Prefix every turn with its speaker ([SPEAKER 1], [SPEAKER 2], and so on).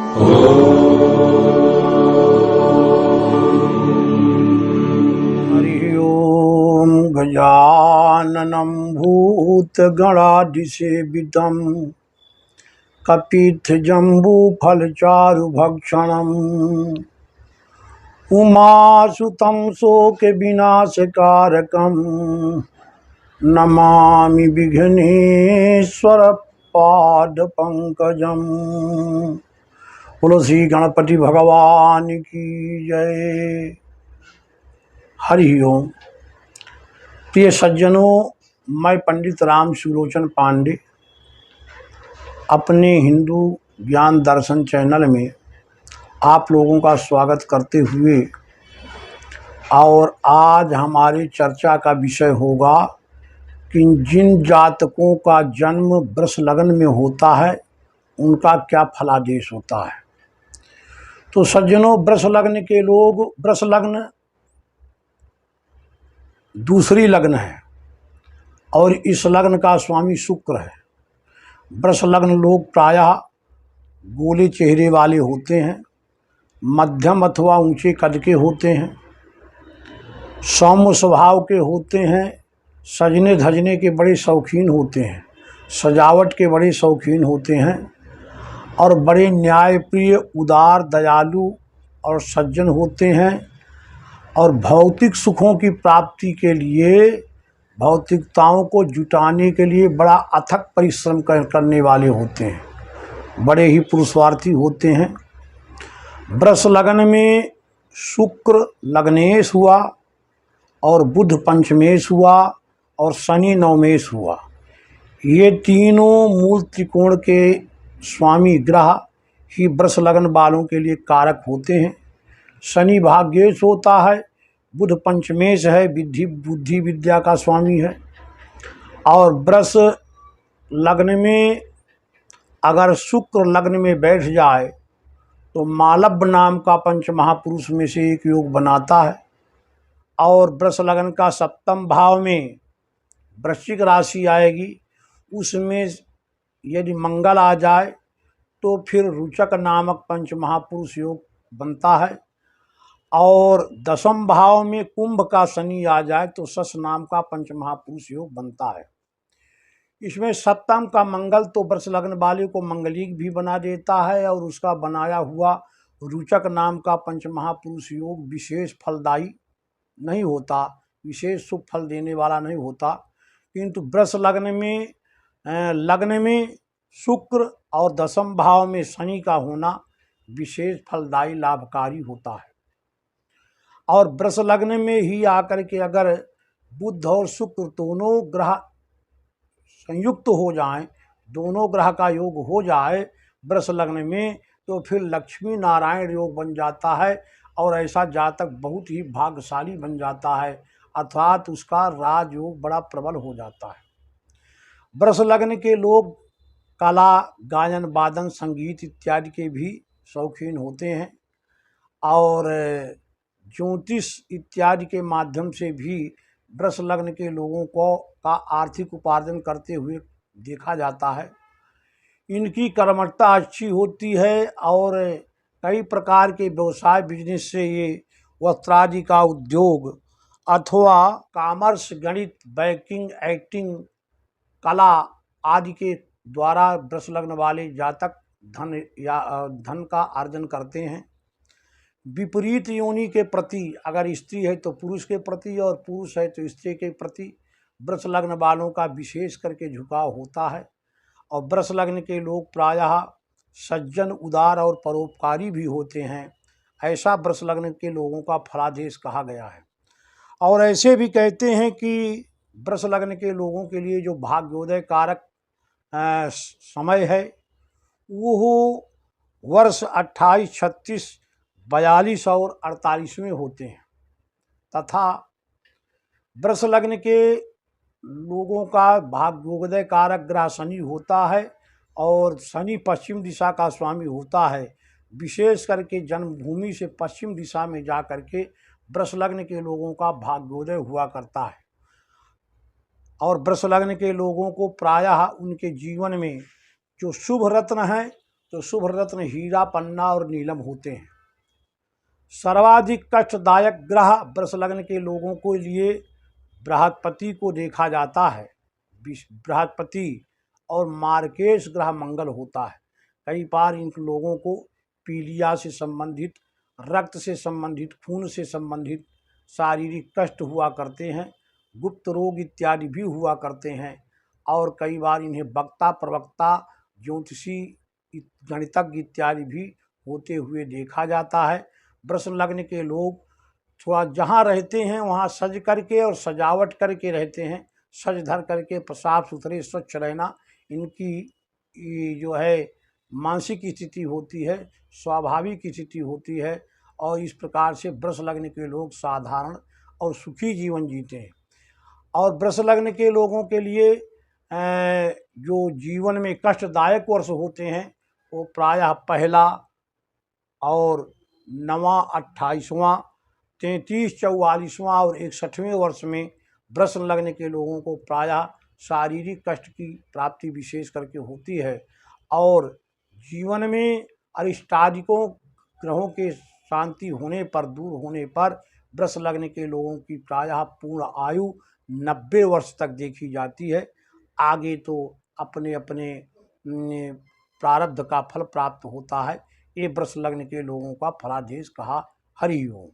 [SPEAKER 1] हरि ओम गजाननं भूतगणाधिसेवितं कपित्थजम्बूफलचारुभक्षणम् उमासुतं शोकविनाशकारकं नमामि विघ्नेश्वरपादपङ्कजम्। बोलो श्री गणपति भगवान की जय। हरि ओम। प्रिय सज्जनों, मैं पंडित राम सुलोचन पांडे अपने हिंदू ज्ञान दर्शन चैनल में आप लोगों का स्वागत करते हुए, और आज हमारी चर्चा का विषय होगा कि जिन जातकों का जन्म वृष लग्न में होता है उनका क्या फलादेश होता है। तो सज्जनों, वृष लग्न के लोग, वृष लग्न दूसरी लग्न है और इस लग्न का स्वामी शुक्र है। वृष लग्न लोग प्रायः गोले चेहरे वाले होते हैं, मध्यम अथवा ऊंचे कद के होते हैं, सौम्य स्वभाव के होते हैं, सजने धजने के बड़े शौकीन होते हैं, सजावट के बड़े शौकीन होते हैं और बड़े न्यायप्रिय, उदार, दयालु और सज्जन होते हैं और भौतिक सुखों की प्राप्ति के लिए, भौतिकताओं को जुटाने के लिए बड़ा अथक परिश्रम करने वाले होते हैं, बड़े ही पुरुषार्थी होते हैं। वृष लग्न में शुक्र लग्नेश हुआ और बुध पंचमेश हुआ और शनि नवमेश हुआ। ये तीनों मूल त्रिकोण के स्वामी ग्रह ही वृष लग्न वालों के लिए कारक होते हैं। शनि भाग्येश होता है, बुध पंचमेश है, बुद्धि विद्या का स्वामी है। और वृष लग्न में अगर शुक्र लग्न में बैठ जाए तो मालव नाम का पंच महापुरुष में से एक योग बनाता है। और वृष लग्न का सप्तम भाव में वृश्चिक राशि आएगी, उसमें यदि मंगल आ जाए तो फिर रुचक नामक पंच महापुरुष योग बनता है। और दसम भाव में कुंभ का शनि आ जाए तो शश नाम का पंच महापुरुष योग बनता है। इसमें सप्तम का मंगल तो वृष लग्न वाले को मंगलिक भी बना देता है और उसका बनाया हुआ रुचक नाम का पंच महापुरुष योग विशेष फलदायी नहीं होता, विशेष शुभ फल देने वाला नहीं होता। किंतु वृष लग्न में शुक्र और दसम भाव में शनि का होना विशेष फलदायी लाभकारी होता है। और वृष लग्न में ही आकर के अगर बुध और शुक्र दोनों ग्रह संयुक्त हो जाएं, दोनों ग्रह का योग हो जाए वृष लग्न में, तो फिर लक्ष्मी नारायण योग बन जाता है और ऐसा जातक बहुत ही भाग्यशाली बन जाता है, अर्थात उसका राजयोग बड़ा प्रबल हो जाता है। वृष लग्न के लोग कला, गायन, वादन, संगीत इत्यादि के भी शौकीन होते हैं और ज्योतिष इत्यादि के माध्यम से भी वृष लग्न के लोगों को का आर्थिक उपार्जन करते हुए देखा जाता है। इनकी कर्मठता अच्छी होती है और कई प्रकार के व्यवसाय बिजनेस से ये वस्त्रादि का उद्योग अथवा कॉमर्स, गणित, बैंकिंग, एक्टिंग, कला आदि के द्वारा वृष लग्न वाले जातक धन का अर्जन करते हैं। विपरीत योनि के प्रति, अगर स्त्री है तो पुरुष के प्रति और पुरुष है तो स्त्री के प्रति वृष लग्न वालों का विशेष करके झुकाव होता है। और वृष लग्न के लोग प्रायः सज्जन, उदार और परोपकारी भी होते हैं। ऐसा वृष लग्न के लोगों का फलादेश कहा गया है। और ऐसे भी कहते हैं कि वृष लग्न के लोगों के लिए जो भाग्योदय कारक समय है वो वर्ष 28, 36, 42 और 48वें होते हैं। तथा वृष लग्न के लोगों का भाग्योदय कारक ग्रह शनि होता है और शनि पश्चिम दिशा का स्वामी होता है। विशेष करके जन्मभूमि से पश्चिम दिशा में जा करके वृष लग्न के लोगों का भाग्योदय हुआ करता है। और वृष लग्न के लोगों को प्रायः उनके जीवन में जो शुभ रत्न है तो शुभ रत्न हीरा, पन्ना और नीलम होते हैं। सर्वाधिक कष्टदायक ग्रह वृष लग्न के लोगों के लिए बृहस्पति को देखा जाता है। बृहस्पति और मार्केश ग्रह मंगल होता है। कई बार इन लोगों को पीलिया से संबंधित, रक्त से संबंधित, खून से संबंधित शारीरिक कष्ट हुआ करते हैं, गुप्त रोग इत्यादि भी हुआ करते हैं। और कई बार इन्हें वक्ता, प्रवक्ता, ज्योतिषी, गणितज्ञ इत्यादि भी होते हुए देखा जाता है। वृष लग्न के लोग थोड़ा जहाँ रहते हैं वहाँ सज करके और सजावट करके रहते हैं। सज धर करके साफ सुथरे स्वच्छ रहना इनकी जो है मानसिक स्थिति होती है, स्वाभाविक स्थिति होती है। और इस प्रकार से वृष लग्न के लोग साधारण और सुखी जीवन जीते हैं। और वृष लग्न के लोगों के लिए जो जीवन में कष्टदायक वर्ष होते हैं वो प्रायः पहला और 9वां, 28वां, 33, 44वां और 61वें वर्ष में वृष लग्न के लोगों को प्रायः शारीरिक कष्ट की प्राप्ति विशेष करके होती है। और जीवन में अरिष्टादिकों ग्रहों के शांति होने पर, दूर होने पर वृष लग्न के लोगों की प्रायः पूर्ण आयु 90 वर्ष तक देखी जाती है। आगे तो अपने अपने प्रारब्ध का फल प्राप्त होता है। ये वृष लग्न के लोगों का फलादेश कहा। हरि ओम।